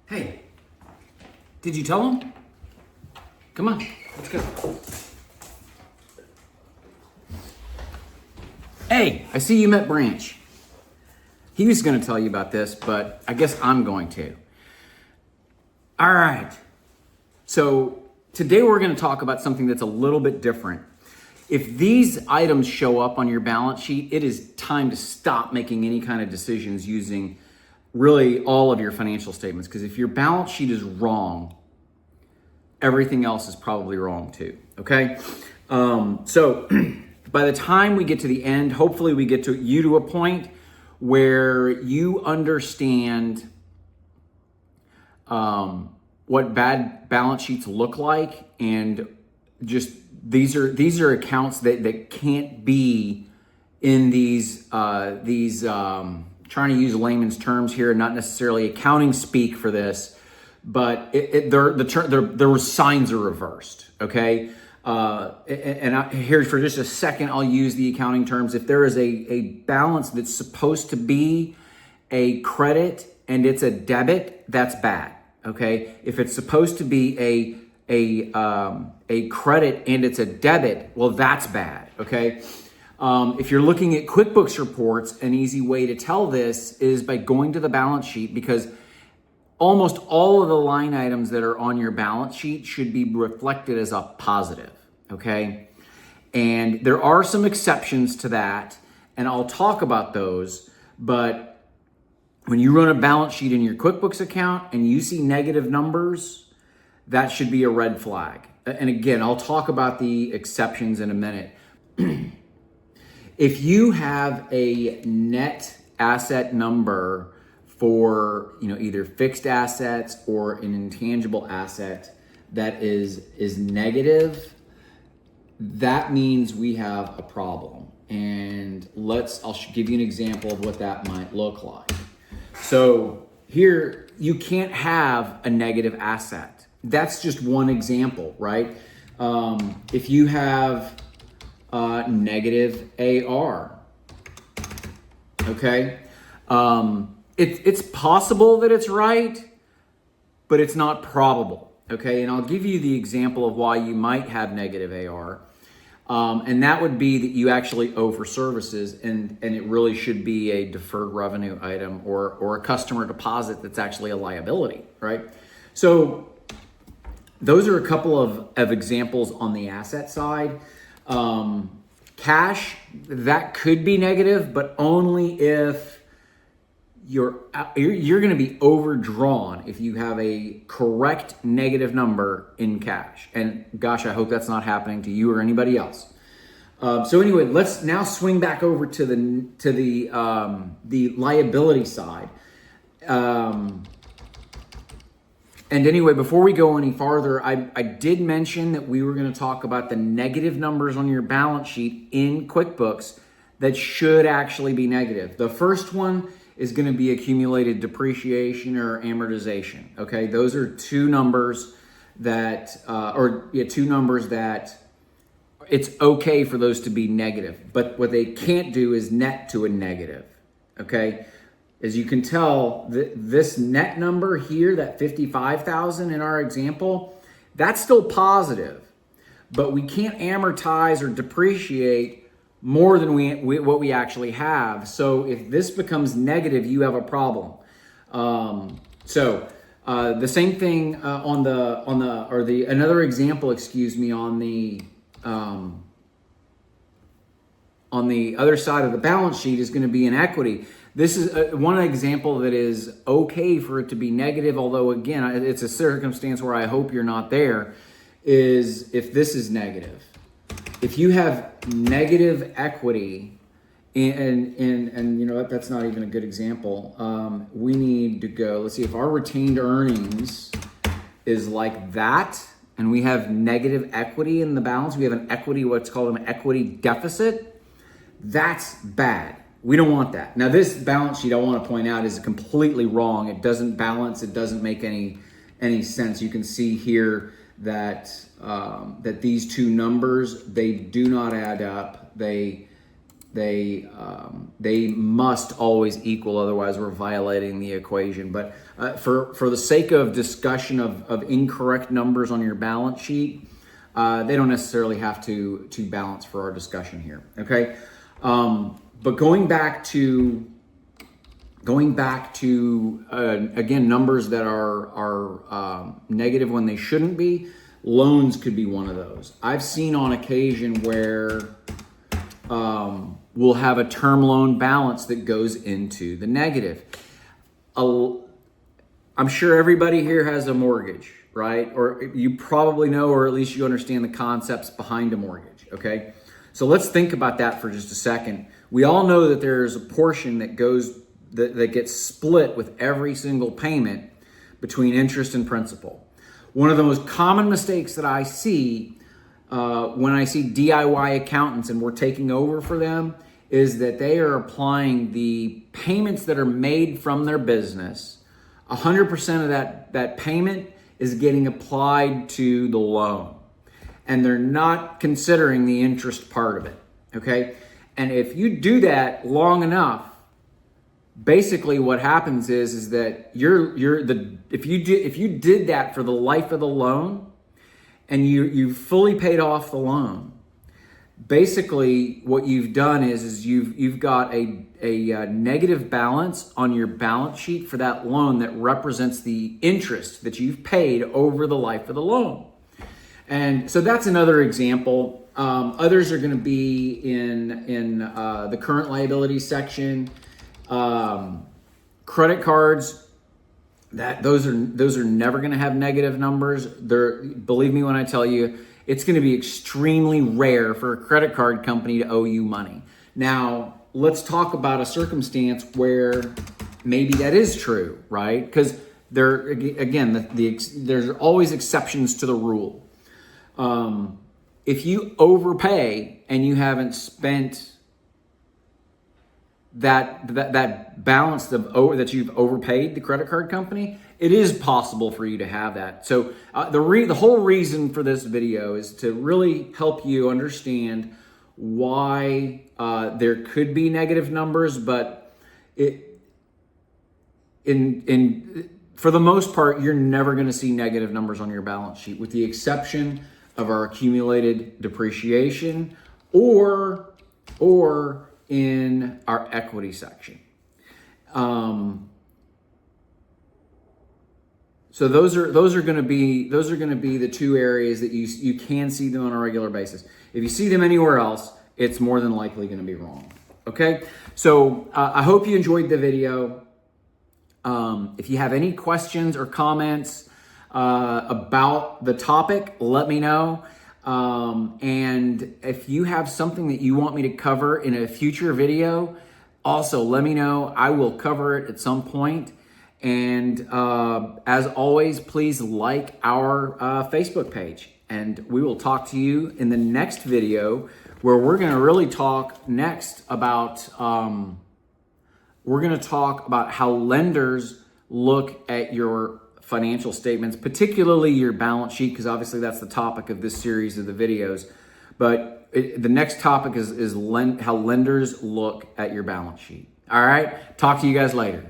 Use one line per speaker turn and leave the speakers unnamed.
Hey, did you tell him? Come on, let's go. Hey, I see you met Branch. He was going to tell you about this, but I guess I'm going to. All right. So today we're going to talk about something that's a little bit different. If these items show up on your balance sheet, it is time to stop making any kind of decisions using really all of your financial statements. Because if your balance sheet is wrong, everything else is probably wrong too. Okay. So by the time we get to the end, hopefully we get to a point where you understand what bad balance sheets look like, and just these are accounts that can't be in these trying to use layman's terms here, not necessarily accounting speak for this, but the signs are reversed. Okay. Here for just a second, I'll use the accounting terms. If there is a balance that's supposed to be a credit and it's a debit, that's bad. Okay. If it's supposed to be a credit and it's a debit, well, that's bad. Okay. If you're looking at QuickBooks reports, an easy way to tell this is by going to the balance sheet, because almost all of the line items that are on your balance sheet should be reflected as a positive, okay? And there are some exceptions to that, and I'll talk about those, but when you run a balance sheet in your QuickBooks account and you see negative numbers, that should be a red flag. And again, I'll talk about the exceptions in a minute. If you have a net asset number for either fixed assets or an intangible asset that is negative, that means we have a problem. And I'll give you an example of what that might look like. So here, you can't have a negative asset. That's just one example, right? If you have negative AR, okay? It's possible that it's right, but it's not probable, okay? And I'll give you the example of why you might have negative AR. And that would be that you actually owe for services, and it really should be a deferred revenue item or a customer deposit that's actually a liability, right? So those are a couple of examples on the asset side. Cash, that could be negative, but only if you're going to be overdrawn if you have a correct negative number in cash. And gosh, I hope that's not happening to you or anybody else. So anyway, let's now swing back over to the liability side. And anyway, before we go any farther, I did mention that we were going to talk about the negative numbers on your balance sheet in QuickBooks that should actually be negative. The first one is going to be accumulated depreciation or amortization. Okay, those are two numbers that it's okay for those to be negative, but what they can't do is net to a negative. Okay, as you can tell, this net number here, that 55,000 in our example, that's still positive, but we can't amortize or depreciate more than what we actually have. So if this becomes negative, you have a problem. The same thing another example, on the other side of the balance sheet is going to be an equity. This is one example that is okay for it to be negative, although again, it's a circumstance where I hope you're not there, is if this is negative. If you have negative equity, and that's not even a good example. We need to go, let's see, if our retained earnings is like that, and we have negative equity in the balance, we have what's called an equity deficit, that's bad. We don't want that. Now, this balance sheet, I want to point out, is completely wrong. It doesn't balance. It doesn't make any sense. You can see here that these two numbers, they do not add up. They must always equal, otherwise we're violating the equation. But for the sake of discussion of incorrect numbers on your balance sheet, they don't necessarily have to balance for our discussion here. Okay, but going back to again, numbers that are negative when they shouldn't be. Loans could be one of those. I've seen on occasion where we'll have a term loan balance that goes into the negative. I'm sure everybody here has a mortgage, right? Or you probably know, or at least you understand the concepts behind a mortgage, okay? So let's think about that for just a second. We all know that there's a portion that gets split with every single payment between interest and principal. One of the most common mistakes that I see when I see DIY accountants and we're taking over for them is that they are applying the payments that are made from their business. 100% of that payment is getting applied to the loan, and they're not considering the interest part of it, okay? And if you do that long enough, basically what happens is that if you did that for the life of the loan and you fully paid off the loan, basically what you've done is you've got a negative balance on your balance sheet for that loan that represents the interest that you've paid over the life of the loan. And so that's another example. Others are going to be in the current liability section. Credit cards, those are never going to have negative numbers. Believe me when I tell you, it's going to be extremely rare for a credit card company to owe you money. Now, let's talk about a circumstance where maybe that is true, right? Because there's always exceptions to the rule. If you overpay and you haven't spent that balance that you've overpaid the credit card company, it is possible for you to have that. So the whole reason for this video is to really help you understand why there could be negative numbers, but for the most part, you're never going to see negative numbers on your balance sheet, with the exception of our accumulated depreciation or in our equity section. So those are going to be the two areas that you can see them on a regular basis. If you see them anywhere else, it's more than likely going to be wrong. Okay, so I hope you enjoyed the video. If you have any questions or comments about the topic, let me know. And if you have something that you want me to cover in a future video, also let me know. I will cover it at some point. And as always, please like our Facebook page. And we will talk to you in the next video, where we're going to really talk next about how lenders look at your financial statements, particularly your balance sheet, because obviously that's the topic of this series of the videos. But the next topic is how lenders look at your balance sheet. All right, talk to you guys later.